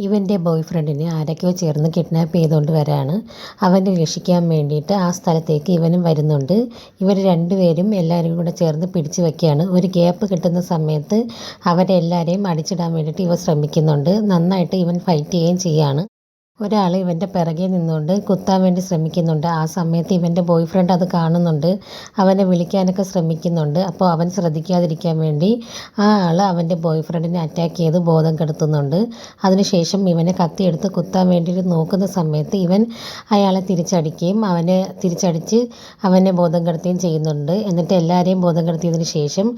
ഇവൻ്റെ ബോയ് ഫ്രണ്ടിനെ ആരൊക്കെയോ ചേർന്ന് കിഡ്നാപ്പ് ചെയ്തുകൊണ്ട് വരാണ്. അവനെ രക്ഷിക്കാൻ വേണ്ടിയിട്ട് ആ സ്ഥലത്തേക്ക് ഇവനും വരുന്നുണ്ട്. ഇവർ രണ്ടുപേരും എല്ലാവരും കൂടെ ചേർന്ന് പിടിച്ചു വയ്ക്കുകയാണ്. ഒരു ഗ്യാപ്പ് കിട്ടുന്ന സമയത്ത് അവരെല്ലാവരെയും അടിച്ചിടാൻ വേണ്ടിയിട്ട് ഇവ ശ്രമിക്കുന്നുണ്ട്. നന്നായിട്ട് ഇവൻ ഫൈറ്റ് ചെയ്യുകയും ചെയ്യാണ്. ഒരാൾ ഇവൻ്റെ പിറകെ നിന്നുകൊണ്ട് കുത്താൻ വേണ്ടി ശ്രമിക്കുന്നുണ്ട്. ആ സമയത്ത് ഇവൻ്റെ ബോയ് ഫ്രണ്ട് അത് കാണുന്നുണ്ട്. അവനെ വിളിക്കാനൊക്കെ ശ്രമിക്കുന്നുണ്ട്. അപ്പോൾ അവൻ ശ്രദ്ധിക്കാതിരിക്കാൻ വേണ്ടി ആ ആൾ അവൻ്റെ ബോയ് ഫ്രണ്ടിനെ അറ്റാക്ക് ചെയ്ത് ബോധം കെടുത്തുന്നുണ്ട്. അതിനുശേഷം ഇവനെ കത്തിയെടുത്ത് കുത്താൻ വേണ്ടിയിട്ട് നോക്കുന്ന സമയത്ത് ഇവൻ അയാളെ തിരിച്ചടിക്കുകയും തിരിച്ചടിച്ച് അവനെ ബോധം കെടുത്തുകയും ചെയ്യുന്നുണ്ട്. എന്നിട്ട് എല്ലാവരെയും ബോധം കെടുത്തിയതിന് ശേഷം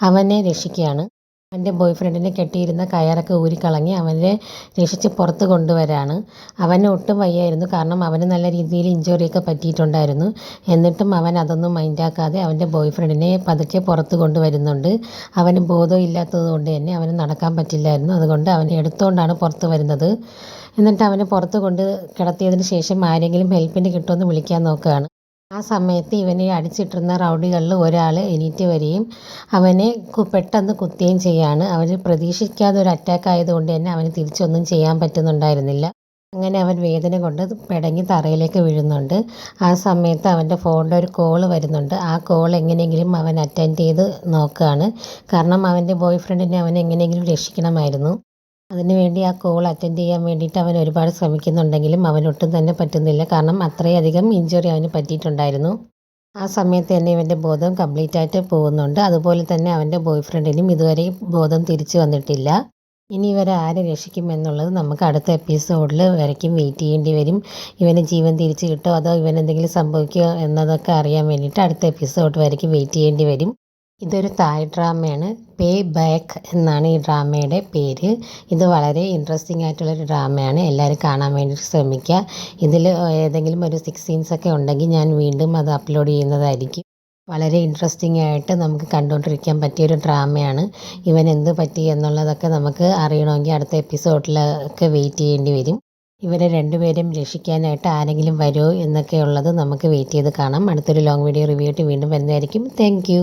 അവനെ രക്ഷിക്കുകയാണ്. അവൻ്റെ ബോയ് ഫ്രണ്ടിനെ കെട്ടിയിരുന്ന കയറൊക്കെ ഊരിക്കളഞ്ഞ് അവനെ രക്ഷിച്ച് പുറത്ത് കൊണ്ടുവരാണ്. അവന് ഒട്ടും വയ്യായിരുന്നു. കാരണം അവന് നല്ല രീതിയിൽ ഇഞ്ചുറിയൊക്കെ പറ്റിയിട്ടുണ്ടായിരുന്നു. എന്നിട്ടും അവൻ അതൊന്നും മൈൻഡാക്കാതെ അവൻ്റെ ബോയ് ഫ്രണ്ടിനെ പതുക്കെ പുറത്ത് കൊണ്ടുവരുന്നുണ്ട്. അവന് ബോധം ഇല്ലാത്തത് കൊണ്ട് തന്നെ അവന് നടക്കാൻ പറ്റില്ലായിരുന്നു. അതുകൊണ്ട് അവനെ എടുത്തുകൊണ്ടാണ് പുറത്ത് വരുന്നത്. എന്നിട്ട് അവനെ പുറത്ത് കൊണ്ട് കിടത്തിയതിന് ശേഷം ആരെങ്കിലും ഹെൽപ്പിന് കിട്ടുമെന്ന് വിളിക്കാൻ നോക്കുകയാണ്. ആ സമയത്ത് ഇവനെ അടിച്ചിട്ടിരുന്ന റൗഡികളിൽ ഒരാൾ എണീറ്റ് വരികയും അവനെ പെട്ടെന്ന് കുത്തുകയും ചെയ്യാണ്. അവന് പ്രതീക്ഷിക്കാതെ ഒരു അറ്റാക്ക് ആയതുകൊണ്ട് തന്നെ അവന് തിരിച്ചൊന്നും ചെയ്യാൻ പറ്റുന്നുണ്ടായിരുന്നില്ല. അങ്ങനെ അവൻ വേദന കൊണ്ട് പിടങ്ങി തറയിലേക്ക് വീഴുന്നുണ്ട്. ആ സമയത്ത് അവൻ്റെ ഫോണിൽ ഒരു കോൾ വരുന്നുണ്ട്. ആ കോൾ എങ്ങനെയെങ്കിലും അവൻ അറ്റൻഡ് ചെയ്ത് നോക്കുകയാണ്. കാരണം അവൻ്റെ ബോയ് ഫ്രണ്ടിനെ അവൻ എങ്ങനെയെങ്കിലും രക്ഷിക്കണമായിരുന്നു. അതിനുവേണ്ടി ആ കോൾ അറ്റൻഡ് ചെയ്യാൻ വേണ്ടിയിട്ട് അവൻ ഒരുപാട് ശ്രമിക്കുന്നുണ്ടെങ്കിലും അവനൊട്ടും തന്നെ പറ്റുന്നില്ല. കാരണം അത്രയധികം ഇഞ്ചുറി അവന് പറ്റിയിട്ടുണ്ടായിരുന്നു. ആ സമയത്ത് തന്നെ ഇവൻ്റെ ബോധം കംപ്ലീറ്റ് ആയിട്ട് പോകുന്നുണ്ട്. അതുപോലെ തന്നെ അവൻ്റെ ബോയ് ഫ്രണ്ടിനും ഇതുവരെ ബോധം തിരിച്ചു വന്നിട്ടില്ല. ഇനി ഇവരെ ആരെ രക്ഷിക്കുമെന്നുള്ളത് നമുക്ക് അടുത്ത എപ്പിസോഡിൽ വരയ്ക്കും വെയിറ്റ് ചെയ്യേണ്ടി വരും. ഇവന് ജീവൻ തിരിച്ചു കിട്ടുമോ അതോ ഇവനെന്തെങ്കിലും സംഭവിക്കുമോ എന്നതൊക്കെ അറിയാൻ വേണ്ടിയിട്ട് അടുത്ത എപ്പിസോഡ് വരയ്ക്കും വെയിറ്റ് ചെയ്യേണ്ടി വരും. ഇതൊരു തായ് ഡ്രാമയാണ്. പേ ബാക്ക് എന്നാണ് ഈ ഡ്രാമയുടെ പേര്. ഇത് വളരെ ഇൻട്രസ്റ്റിംഗ് ആയിട്ടുള്ളൊരു ഡ്രാമയാണ്. എല്ലാവരും കാണാൻ വേണ്ടിയിട്ട് ശ്രമിക്കുക. ഇതിൽ ഏതെങ്കിലും ഒരു 6 സീൻസൊക്കെ ഉണ്ടെങ്കിൽ ഞാൻ വീണ്ടും അത് അപ്ലോഡ് ചെയ്യുന്നതായിരിക്കും. വളരെ ഇൻട്രസ്റ്റിംഗ് ആയിട്ട് നമുക്ക് കണ്ടുകൊണ്ടിരിക്കാൻ പറ്റിയൊരു ഡ്രാമയാണ്. ഇവൻ എന്ത് പറ്റി എന്നുള്ളതൊക്കെ നമുക്ക് അറിയണമെങ്കിൽ അടുത്ത എപ്പിസോഡിലൊക്കെ വെയിറ്റ് ചെയ്യേണ്ടി വരും. ഇവരെ രണ്ടുപേരും രക്ഷിക്കാനായിട്ട് ആരെങ്കിലും വരുമോ എന്നൊക്കെ ഉള്ളത് നമുക്ക് വെയിറ്റ് ചെയ്ത് കാണാം. അടുത്തൊരു ലോങ് വീഡിയോ റിവ്യൂ ആയിട്ട് വീണ്ടും വരുന്നതായിരിക്കും. Thank you.